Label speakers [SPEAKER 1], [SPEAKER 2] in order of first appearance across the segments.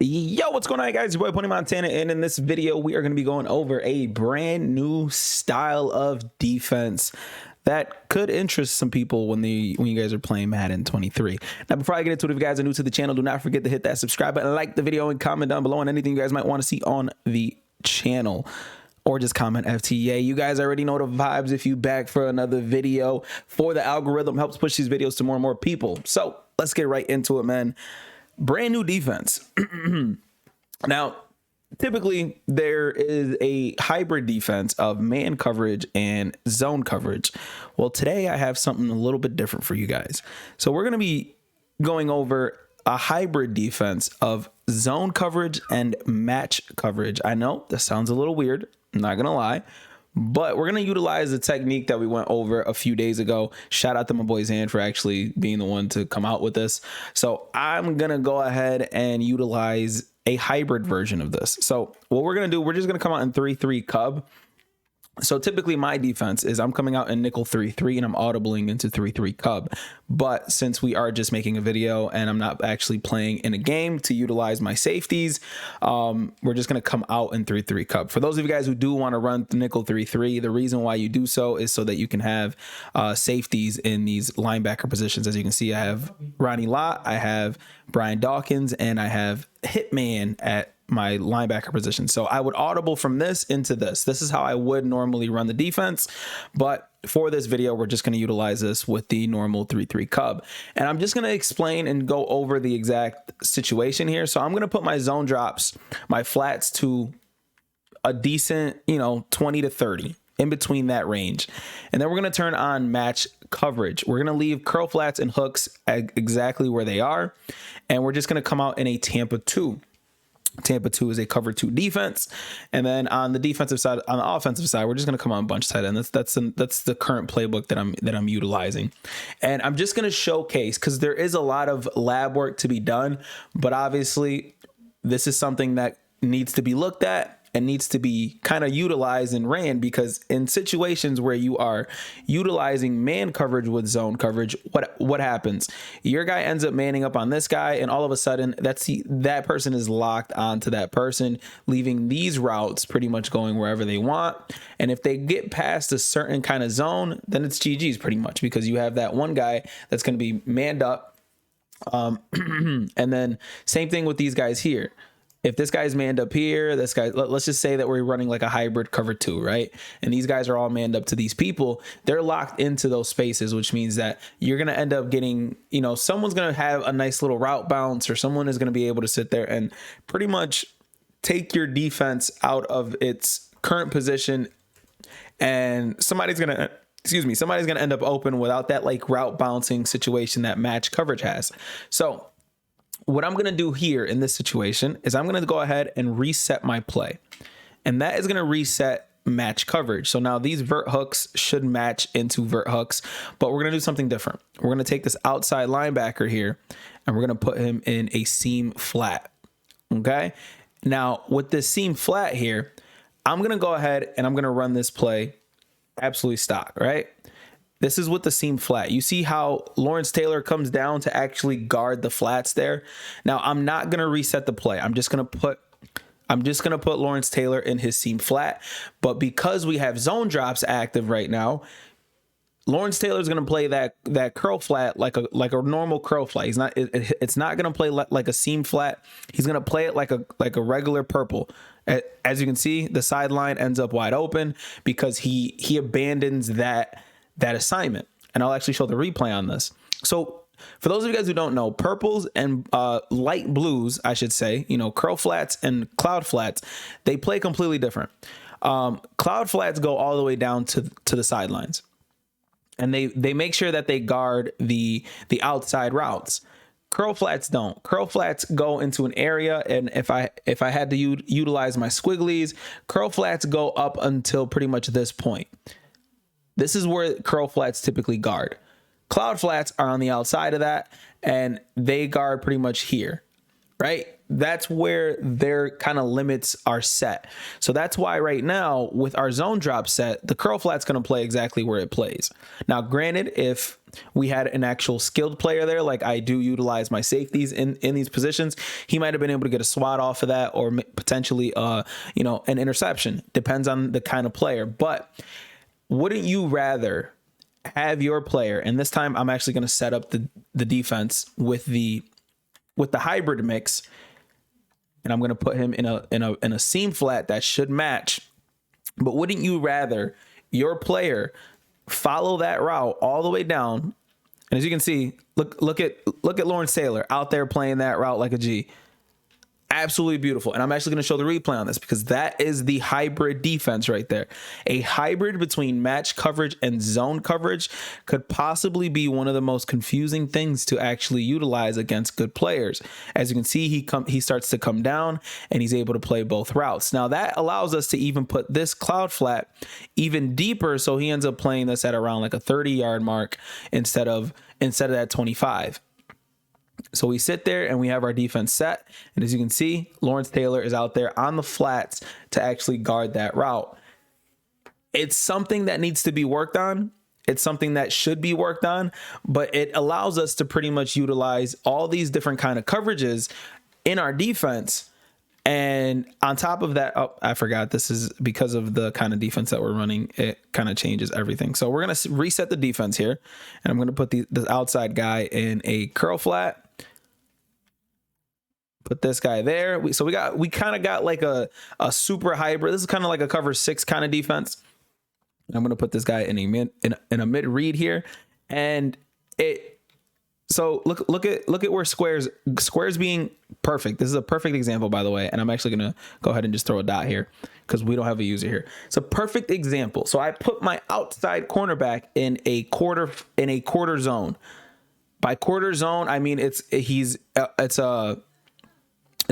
[SPEAKER 1] Yo, what's going on, guys? Your boy Pony Montana, and in this video we are going to be going over a brand new style of defense that could interest some people when you guys are playing Madden 23. Now, before I get into it, if you guys are new to the channel, do not forget to hit that subscribe button, like the video, and comment down below on anything you guys might want to see on the channel. Or just comment FTA. You guys already know the vibes. If you back for another video, for the algorithm helps push these videos to more and more people. So let's get right into it, man. Brand new defense. Now, typically there is a hybrid defense of man coverage and zone coverage. Well, today I have something a little bit different for you guys. So we're going to be going over a hybrid defense of zone coverage and match coverage. I know that sounds a little weird, I'm not going to lie, but we're going to utilize the technique that we went over a few days ago. Shout out to my boy Zan for actually being the one to come out with this. So I'm going to go ahead and utilize a hybrid version of this. So what we're going to do, we're just going to come out in 3-3 cub. So typically my defense is I'm coming out in nickel 3-3 and I'm audibling into 3-3 cub. But since we are just making a video and I'm not actually playing in a game to utilize my safeties, we're just going to come out in 3-3 cub. For those of you guys who do want to run nickel 3-3, the reason why you do so is so that you can have safeties in these linebacker positions. As you can see, I have Ronnie Lott, I have Brian Dawkins, and I have Hitman at my linebacker position. So I would audible from this into this. This is how I would normally run the defense. But for this video, we're just going to utilize this with the normal 3-3 cub. And I'm just going to explain and go over the exact situation here. So I'm going to put my zone drops, my flats to a decent, 20 to 30. In between that range. And then we're going to turn on match coverage. We're going to leave curl flats and hooks exactly where they are. And we're just going to come out in a Tampa 2. Tampa 2 is a cover 2 defense. And then on the defensive side, on the offensive side, we're just going to come on bunch tight end. That's the current playbook that I'm utilizing. And I'm just going to showcase, because there is a lot of lab work to be done, but obviously this is something that needs to be looked at and needs to be kind of utilized and ran, because in situations where you are utilizing man coverage with zone coverage, what happens? Your guy ends up manning up on this guy, and all of a sudden that person is locked onto that person, leaving these routes pretty much going wherever they want. And if they get past a certain kind of zone, then it's GG's pretty much, because you have that one guy that's going to be manned up. And then same thing with these guys here. If this guy's manned up here, this guy, let's just say that we're running like a hybrid cover 2, right? And these guys are all manned up to these people. They're locked into those spaces, which means that you're going to end up getting, someone's going to have a nice little route bounce, or someone is going to be able to sit there and pretty much take your defense out of its current position. And somebody's going to end up open without that like route bouncing situation that match coverage has. So what I'm going to do here in this situation is I'm going to go ahead and reset my play. And that is going to reset match coverage. So now these vert hooks should match into vert hooks, but we're going to do something different. We're going to take this outside linebacker here and we're going to put him in a seam flat. Okay. Now with this seam flat here, I'm going to go ahead and I'm going to run this play absolutely stock, right? This is with the seam flat. You see how Lawrence Taylor comes down to actually guard the flats there. Now I'm not going to reset the play. I'm just going to put Lawrence Taylor in his seam flat. But because we have zone drops active right now, Lawrence Taylor is going to play that curl flat like a normal curl flat. It's not going to play like a seam flat. He's going to play it like a regular purple. As you can see, the sideline ends up wide open because he abandons that assignment. And I'll actually show the replay on this. So for those of you guys who don't know, purples and light blues, I should say, curl flats and cloud flats, they play completely different. Cloud flats go all the way down to the sidelines, and they make sure that they guard the outside routes. Curl flats don't. Curl flats go into an area, and if I had to utilize my squigglies, curl flats go up until pretty much this point. This is where curl flats typically guard. Cloud flats are on the outside of that, and they guard pretty much here. right? That's where their kind of limits are set. So that's why right now with our zone drop set, the curl flat's going to play exactly where it plays. Now, granted, if we had an actual skilled player there, like I do utilize my safeties in these positions, he might have been able to get a swat off of that, or potentially, you know, an interception. Depends on the kind of player. But wouldn't you rather have your player, and this time I'm actually going to set up the defense with the hybrid mix, and I'm going to put him in a seam flat that should match. But wouldn't you rather your player follow that route all the way down? And as you can see, look at Lawrence Taylor out there playing that route like a G. Absolutely beautiful. And I'm actually going to show the replay on this because that is the hybrid defense right there. A hybrid between match coverage and zone coverage could possibly be one of the most confusing things to actually utilize against good players. As you can see, he starts to come down and he's able to play both routes. Now that allows us to even put this cloud flat even deeper. So he ends up playing this at around like a 30-yard mark instead of that 25. So we sit there and we have our defense set. And as you can see, Lawrence Taylor is out there on the flats to actually guard that route. It's something that needs to be worked on. It's something that should be worked on, but it allows us to pretty much utilize all these different kind of coverages in our defense. And on top of that, oh, I forgot, this is because of the kind of defense that we're running. It kind of changes everything. So we're going to reset the defense here, and I'm going to put the outside guy in a curl flat. Put this guy there. We kind of got like a super hybrid. This is kind of like a cover 6 kind of defense. And I'm going to put this guy in a mid read here. And so look at where squares being perfect. This is a perfect example, by the way. And I'm actually going to go ahead and just throw a dot here because we don't have a user here. It's a perfect example. So I put my outside cornerback in a quarter zone. By quarter zone, I mean it's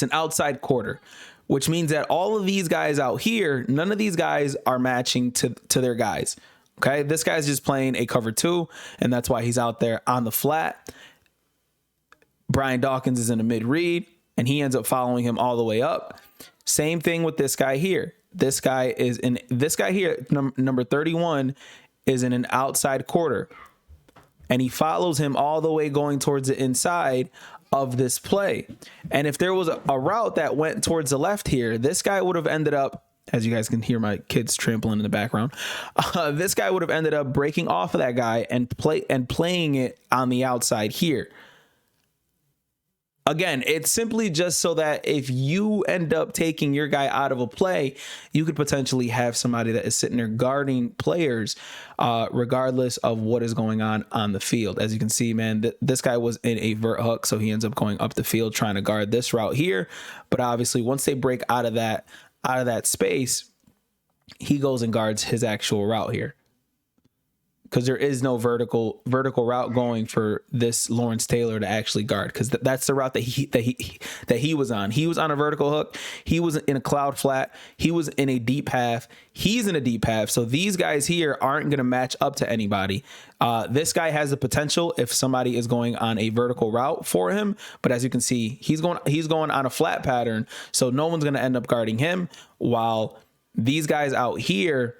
[SPEAKER 1] an outside quarter, which means that all of these guys out here, none of these guys are matching to their guys. Okay. This guy's just playing a cover 2, and that's why he's out there on the flat. Brian Dawkins is in a mid read, and he ends up following him all the way up. Same thing with this guy here. This guy here, number 31, is in an outside quarter, and he follows him all the way going towards the inside of this play. And if there was a route that went towards the left here, this guy would have ended up, as you guys can hear my kids trampling in the background, this guy would have ended up breaking off of that guy and playing it on the outside here. Again, it's simply just so that if you end up taking your guy out of a play, you could potentially have somebody that is sitting there guarding players, regardless of what is going on the field. As you can see, man, this guy was in a vert hook, so he ends up going up the field trying to guard this route here. But obviously, once they break out of that space, he goes and guards his actual route here, because there is no vertical route going for this Lawrence Taylor to actually guard, because that's the route that he was on. He was on a vertical hook. He was in a cloud flat. He was in a deep half. He's in a deep half. So these guys here aren't going to match up to anybody. This guy has the potential if somebody is going on a vertical route for him. But as you can see, he's going on a flat pattern. So no one's going to end up guarding him, while these guys out here,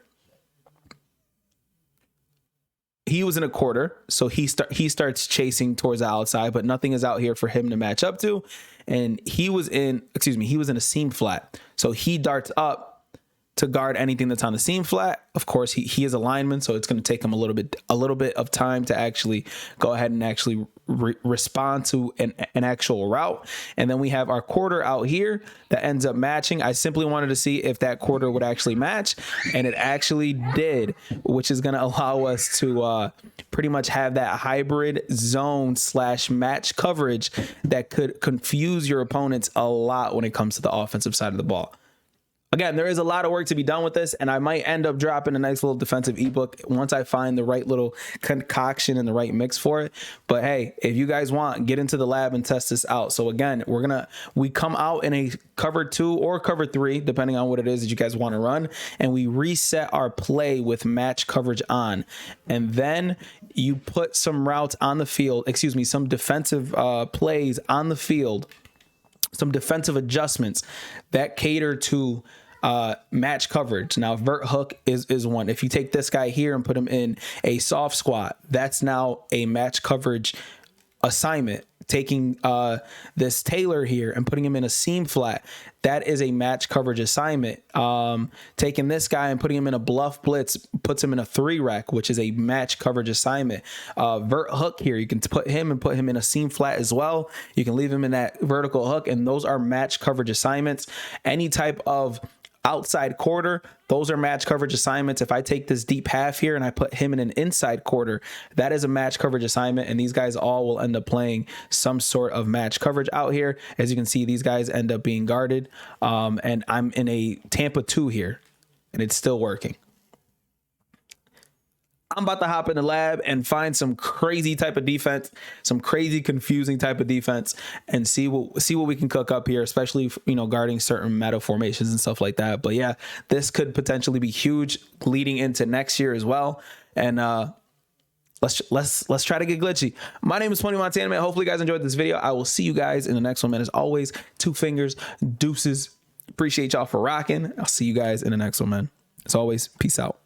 [SPEAKER 1] he was in a quarter, so he starts chasing towards the outside, but nothing is out here for him to match up to. And he was in a seam flat, so he darts up to guard anything that's on the seam flat. Of course, he is a lineman, so it's going to take him a little bit of time to actually go ahead and actually respond to an actual route. And then we have our quarter out here that ends up matching. I simply wanted to see if that quarter would actually match, and it actually did, which is going to allow us to pretty much have that hybrid zone / match coverage that could confuse your opponents a lot when it comes to the offensive side of the ball. Again, there is a lot of work to be done with this, and I might end up dropping a nice little defensive ebook once I find the right little concoction and the right mix for it. But hey, if you guys want, get into the lab and test this out. So again, we come out in a cover 2 or cover 3, depending on what it is that you guys want to run, and we reset our play with match coverage on. And then you put some routes on the field, some defensive plays on the field some defensive adjustments that cater to match coverage. Now, vert hook is one. If you take this guy here and put him in a soft squat, that's now a match coverage assignment. Taking this Taylor here and putting him in a seam flat, that is a match coverage assignment. Taking this guy and putting him in a bluff blitz puts him in a 3-rec, which is a match coverage assignment. Vert hook here, you can put him in a seam flat as well. You can leave him in that vertical hook, and those are match coverage assignments. Any type of outside quarter, those are match coverage assignments. If I take this deep half here and I put him in an inside quarter, that is a match coverage assignment, and these guys all will end up playing some sort of match coverage out here. As you can see, these guys end up being guarded, and I'm in a Tampa 2 here, and it's still working. I'm about to hop in the lab and find some crazy type of defense, some crazy confusing type of defense, and see what we can cook up here, especially, you know, guarding certain meta formations and stuff like that. But yeah, this could potentially be huge leading into next year as well. And let's try to get glitchy. My name is 20 Montana, man. Hopefully you guys enjoyed this video. I will see you guys in the next one, man. As always, 2 fingers, deuces. Appreciate y'all for rocking. I'll see you guys in the next one, man. As always, peace out.